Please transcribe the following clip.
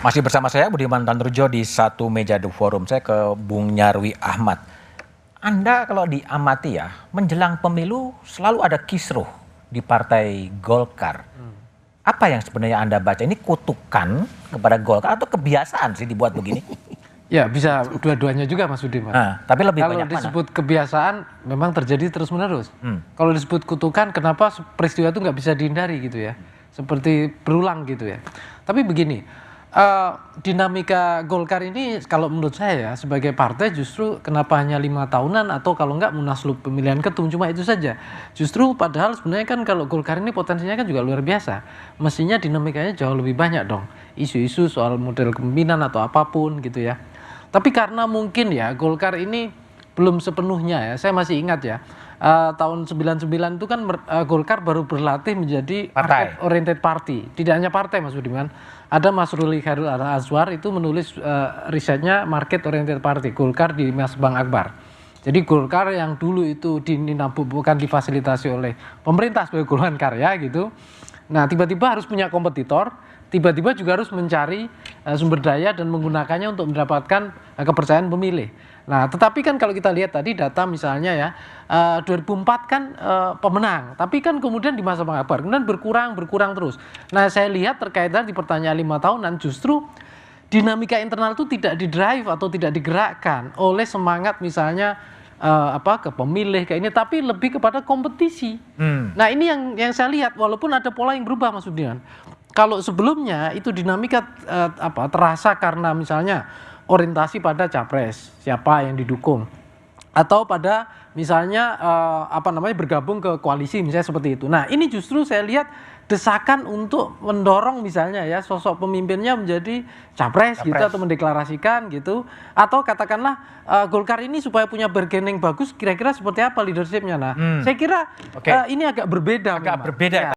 Masih bersama saya Budiman Tanrujo di Satu Meja The Forum. Saya ke Bung Nyarwi Ahmad. Anda kalau diamati ya, menjelang pemilu selalu ada kisruh di Partai Golkar. Apa yang sebenarnya Anda baca? Ini kutukan kepada Golkar atau kebiasaan sih dibuat begini? Ya bisa dua-duanya juga Mas Budiman. Tapi lebih Kalau banyak mana? disebut kebiasaan memang terjadi terus-menerus. Kalau disebut kutukan, kenapa peristiwa itu nggak bisa dihindari gitu ya? Seperti berulang gitu ya. Tapi begini, dinamika Golkar ini kalau menurut saya ya, sebagai partai justru kenapa hanya 5 tahunan atau kalau nggak munaslup pemilihan ketum, cuma itu saja. Justru padahal sebenarnya kan kalau Golkar ini potensinya kan juga luar biasa. Mestinya dinamikanya jauh lebih banyak dong. Isu-isu soal model kepemimpinan atau apapun gitu ya. Tapi karena mungkin ya Golkar ini belum sepenuhnya ya, saya masih ingat ya, tahun 99 itu kan Golkar baru berlatih menjadi market oriented party. Tidak hanya partai Mas Budiman, ada Mas Ruli Khairul Azwar itu menulis risetnya market oriented party, Golkar di Mas Bang Akbar. Jadi Golkar yang dulu itu bukan difasilitasi oleh pemerintah sebagai golongan karya gitu. Nah tiba-tiba harus punya kompetitor, tiba-tiba juga harus mencari sumber daya dan menggunakannya untuk mendapatkan kepercayaan pemilih. Nah tetapi kan kalau kita lihat tadi data misalnya ya, 2004 kan pemenang, tapi kan kemudian di masa Bang Akbar kemudian berkurang terus. Nah saya lihat terkait di pertanyaan 5 tahunan justru dinamika internal itu tidak didrive atau tidak digerakkan oleh semangat misalnya ke pemilih kayak ini, tapi lebih kepada kompetisi. Nah ini yang saya lihat walaupun ada pola yang berubah Mas Budiman. Kalau sebelumnya itu dinamika terasa karena misalnya orientasi pada capres, siapa yang didukung, atau pada misalnya bergabung ke koalisi misalnya seperti itu. Nah ini justru saya lihat desakan untuk mendorong misalnya ya sosok pemimpinnya menjadi capres gitu atau mendeklarasikan gitu, atau katakanlah Golkar ini supaya punya bargaining bagus kira-kira seperti apa leadershipnya. Nah saya kira ini agak berbeda. Agak berbeda. Ya.